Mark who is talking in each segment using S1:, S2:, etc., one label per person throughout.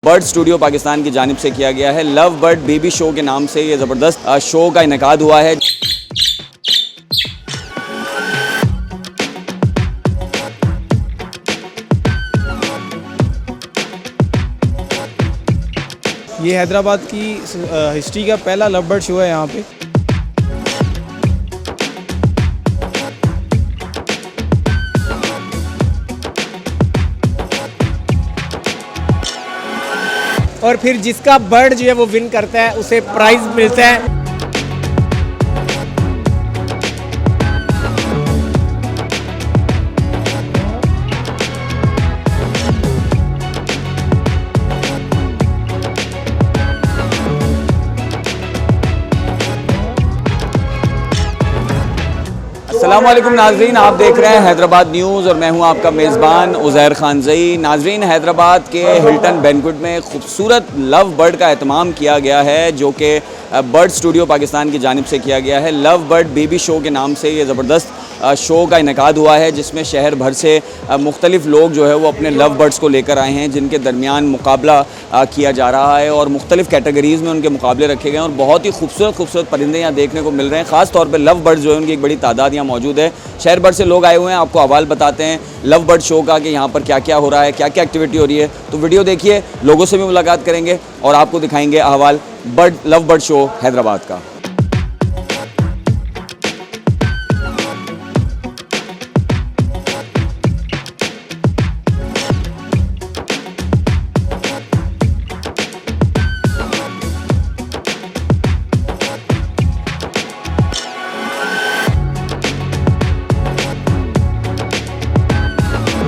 S1: Bird studio Pakistan की जानिब से किया गया है लव बर्ड बेबी शो के नाम से ये ज़बरदस्त शो का इनेकाद हुआ है।
S2: ये हैदराबाद की हिस्ट्री का पहला लव बर्ड शो है यहाँ पे। और फिर जिसका बर्ड जो है वो विन करता है उसे प्राइज मिलता है।
S1: अस्सलाम वालेकुम नाजरीन, आप देख रहे हैं हैदराबाद न्यूज़ और मैं हूं आपका मेज़बान उज़ैर खान ज़ई। नाजरीन, हैदराबाद के हिल्टन बैंक्वेट में खूबसूरत लव बर्ड का एहतमाम किया गया है जो कि बर्ड स्टूडियो पाकिस्तान की जानिब से किया गया है। लव बर्ड बेबी शो के नाम से ये ज़बरदस्त शो का इनेकाद हुआ है जिसमें शहर भर से मुख्तलिफ लोग जो है वो अपने लव बर्ड्स को लेकर आए हैं जिनके दरमियान मुकाबला किया जा रहा है और मुख्तलिफ कैटेगरीज़ में उनके मुकाबले रखे गए हैं और बहुत ही खूबसूरत परिंदे यहाँ देखने को मिल रहे हैं। ख़ास तौर पर लव बर्ड्स जो है उनकी एक बड़ी तादाद यहाँ मौजूद है। शहर भर से लोग आए हुए हैं। आपको अहवाल बताते हैं लव बर्ड शो का कि यहाँ पर क्या क्या हो रहा है, क्या क्या एक्टिविटी हो रही है। तो वीडियो देखिए, लोगों से भी मुलाकात करेंगे और आपको दिखाएंगे अहवाल लव बर्ड शो हैदराबाद का।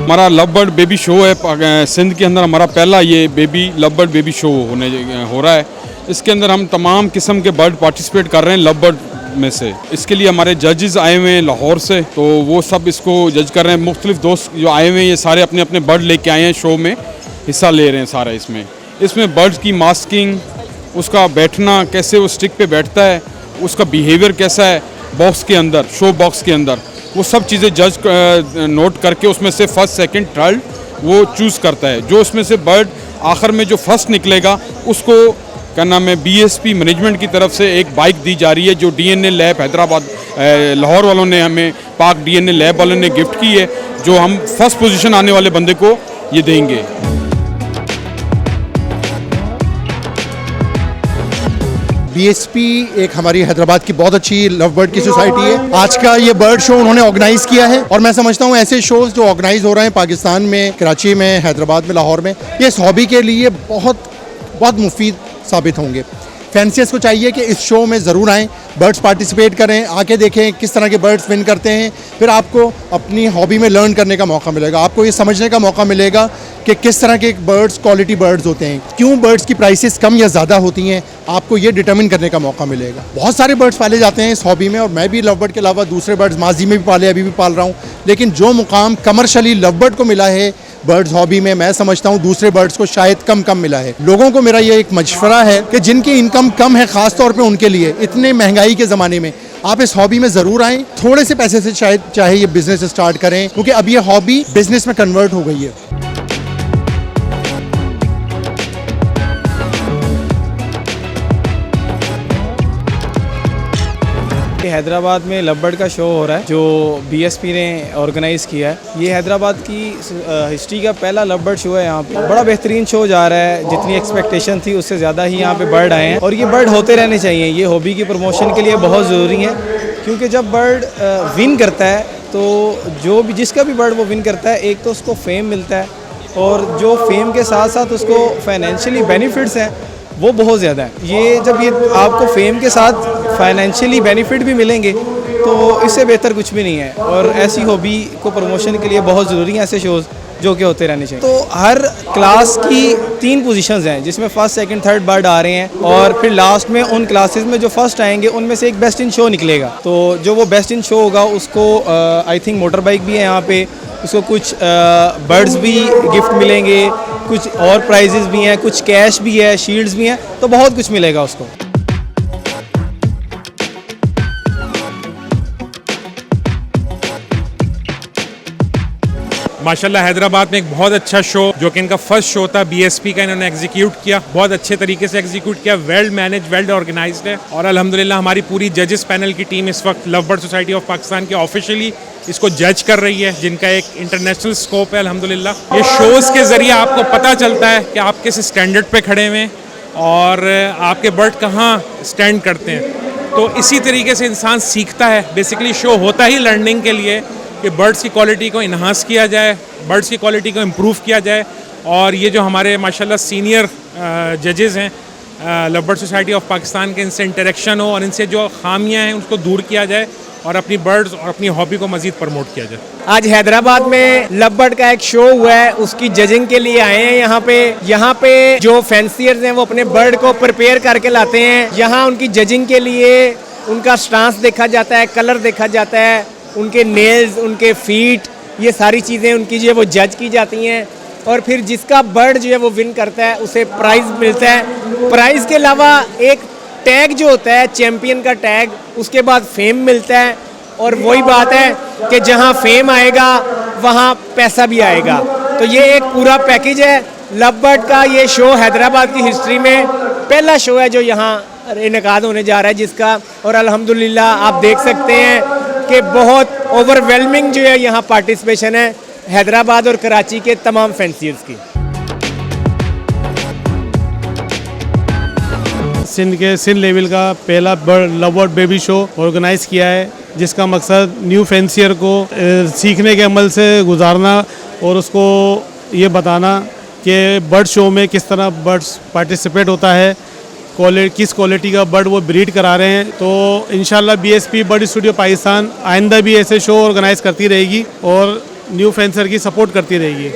S3: हमारा लव बर्ड बेबी शो है सिंध के अंदर। हमारा पहला ये लव बर्ड बेबी शो हो रहा है। इसके अंदर हम तमाम किस्म के बर्ड पार्टिसिपेट कर रहे हैं लव बर्ड में से। इसके लिए हमारे जजेस आए हुए हैं लाहौर से, तो वो सब इसको जज कर रहे हैं। मुख्तलिफ दोस्त जो आए हुए हैं ये सारे अपने अपने बर्ड लेके आए हैं, शो में हिस्सा ले रहे हैं सारा। इसमें बर्ड की मास्किंग, उसका बैठना, कैसे वो स्टिक पे बैठता है, उसका बिहेवियर कैसा है बॉक्स के अंदर, शो बॉक्स के अंदर, वो सब चीज़ें जज नोट करके उसमें से फर्स्ट सेकंड थर्ड वो चूज़ करता है। जो उसमें से बर्ड आखिर में जो फर्स्ट निकलेगा उसको क्या नाम है बीएसपी मैनेजमेंट की तरफ से एक बाइक दी जा रही है जो डीएनए लैब हैदराबाद लाहौर वालों ने हमें पाक डीएनए लैब वालों ने गिफ्ट की है, जो हम फर्स्ट पोजीशन आने वाले बंदे को ये देंगे।
S4: बीएसपी एक हमारी हैदराबाद की बहुत अच्छी लव बर्ड की सोसाइटी है। आज का ये बर्ड शो उन्होंने ऑर्गेनाइज किया है और मैं समझता हूँ ऐसे शोज जो ऑर्गेनाइज हो रहे हैं पाकिस्तान में, कराची में, हैदराबाद में, लाहौर में, ये इस हॉबी के लिए बहुत मुफीद साबित होंगे। फैंसियर्स को चाहिए कि इस शो में ज़रूर आएँ, बर्ड्स पार्टिसिपेट करें, आके देखें किस तरह के बर्ड्स विन करते हैं। फिर आपको अपनी हॉबी में लर्न करने का मौका मिलेगा, आपको ये समझने का मौका मिलेगा कि किस तरह के बर्ड्स क्वालिटी बर्ड्स होते हैं, क्यों बर्ड्स की प्राइसेस कम या ज़्यादा होती हैं, आपको ये डिटरमिन करने का मौका मिलेगा। बहुत सारे बर्ड्स पाले जाते हैं इस हॉबी में और मैं भी लव बर्ड के अलावा दूसरे बर्ड्स माजी में भी पाले, अभी भी पाल रहा हूँ। लेकिन जो मुकाम कमर्शली लव बर्ड को मिला है बर्ड्स हॉबी में, मैं समझता हूँ दूसरे बर्ड्स को शायद कम मिला है। लोगों को मेरा ये एक मशवरा है कि जिनकी इनकम कम है, ख़ास तौर पे उनके लिए, इतने महंगाई के ज़माने में आप इस हॉबी में ज़रूर आएँ। थोड़े से पैसे से शायद चाहे ये बिज़नेस स्टार्ट करें, क्योंकि अब ये हॉबी बिज़नेस में कन्वर्ट हो गई है।
S2: हैदराबाद में लव बर्ड का शो हो रहा है जो बीएसपी ने ऑर्गेनाइज़ किया है। ये हैदराबाद की हिस्ट्री का पहला लव बर्ड शो है। यहाँ पे बड़ा बेहतरीन शो जा रहा है। जितनी एक्सपेक्टेशन थी उससे ज़्यादा ही यहाँ पे बर्ड आए हैं और ये बर्ड होते रहने चाहिए। ये हॉबी की प्रमोशन के लिए बहुत ज़रूरी है, क्योंकि जब बर्ड विन करता है तो जिसका भी बर्ड वो विन करता है, एक तो उसको फेम मिलता है और जो फेम के साथ साथ उसको फाइनेंशियली बेनिफिट्स हैं वो बहुत ज़्यादा है। ये आपको फेम के साथ फाइनेंशियली बेनिफिट भी मिलेंगे तो इससे बेहतर कुछ भी नहीं है। और ऐसी हॉबी को प्रमोशन के लिए बहुत ज़रूरी है ऐसे शोज़ जो कि होते रहने चाहिए। तो हर क्लास की 3 पोजीशंस हैं जिसमें फर्स्ट सेकंड थर्ड बर्ड आ रहे हैं और फिर लास्ट में उन क्लासेस में जो फर्स्ट आएंगे उनमें से एक बेस्ट इन शो निकलेगा। तो जो वो बेस्ट इन शो होगा उसको आई थिंक मोटर बाइक भी है यहाँ पे, उसको कुछ बर्ड्स भी गिफ्ट मिलेंगे, कुछ और प्राइजेस भी हैं, कुछ कैश भी है, शील्ड्स भी हैं, तो बहुत कुछ मिलेगा उसको।
S5: माशाल्लाह हैदराबाद में एक बहुत अच्छा शो जो कि इनका फर्स्ट शो था बीएसपी का, इन्होंने एग्जीक्यूट किया, बहुत अच्छे तरीके से एग्जीक्यूट किया, वेल मैनेज, वेल ऑर्गेनाइज्ड है। और अल्हम्दुलिल्लाह हमारी पूरी जजेस पैनल की टीम इस वक्त love bird society of Pakistan के ऑफिशियली इसको जज कर रही है, जिनका एक इंटरनेशनल स्कोप है अल्हम्दुलिल्लाह। ये शोज़ के ज़रिए आपको पता चलता है कि आप किस स्टैंडर्ड पे खड़े हुए हैं और आपके बर्ड कहाँ स्टैंड करते हैं। तो इसी तरीके से इंसान सीखता है। बेसिकली शो होता ही लर्निंग के लिए कि बर्ड्स की क्वालिटी को इन्हांस किया जाए, बर्ड्स की क्वालिटी को इम्प्रूव किया जाए। और ये जो हमारे माशाल्लाह सीनियर जजेस हैं love bird society of Pakistan के, इनसे इंटरेक्शन हो और इनसे जो खामियां हैं उसको दूर किया जाए और अपनी बर्ड्स और अपनी हॉबी को मज़ीद प्रमोट किया जाए।
S2: आज हैदराबाद में लव बर्ड का एक शो हुआ है, उसकी जजिंग के लिए आए हैं यहाँ पे जो फैंसियर्स हैं वो अपने बर्ड को प्रिपेयर करके लाते हैं। यहाँ उनकी जजिंग के लिए उनका स्टांस देखा जाता है, कलर देखा जाता है, उनके नेल्स, उनके फीट, ये सारी चीज़ें उनकी जो है वो जज की जाती हैं। और फिर जिसका बर्ड जो है वो विन करता है उसे प्राइज़ मिलता है। प्राइज़ के अलावा एक टैग जो होता है चैम्पियन का टैग, उसके बाद फेम मिलता है। और वही बात है कि जहां फेम आएगा वहां पैसा भी आएगा। तो ये एक पूरा पैकेज है। लव बर्ड का ये शो हैदराबाद की हिस्ट्री में पहला शो है जो यहाँ इनेकाद होने जा रहा है जिसका, और अल्हम्दुलिल्लाह आप देख सकते हैं कि बहुत ओवरवेलमिंग जो है यहाँ पार्टिसिपेशन है हैदराबाद और कराची के तमाम फैंसियर्स की।
S6: सिंध लेवल का पहला love bird baby show organise किया है, जिसका मकसद न्यू फैंसियर को सीखने के अमल से गुजारना और उसको ये बताना कि बर्ड शो में किस तरह बर्ड्स पार्टिसिपेट होता है, किस क्वालिटी का बर्ड वो ब्रीड करा रहे हैं। तो इंशाल्लाह बीएसपी बर्ड स्टूडियो पाकिस्तान आइंदा भी ऐसे शो ऑर्गेनाइज करती रहेगी और न्यू फैंसर की सपोर्ट करती रहेगी।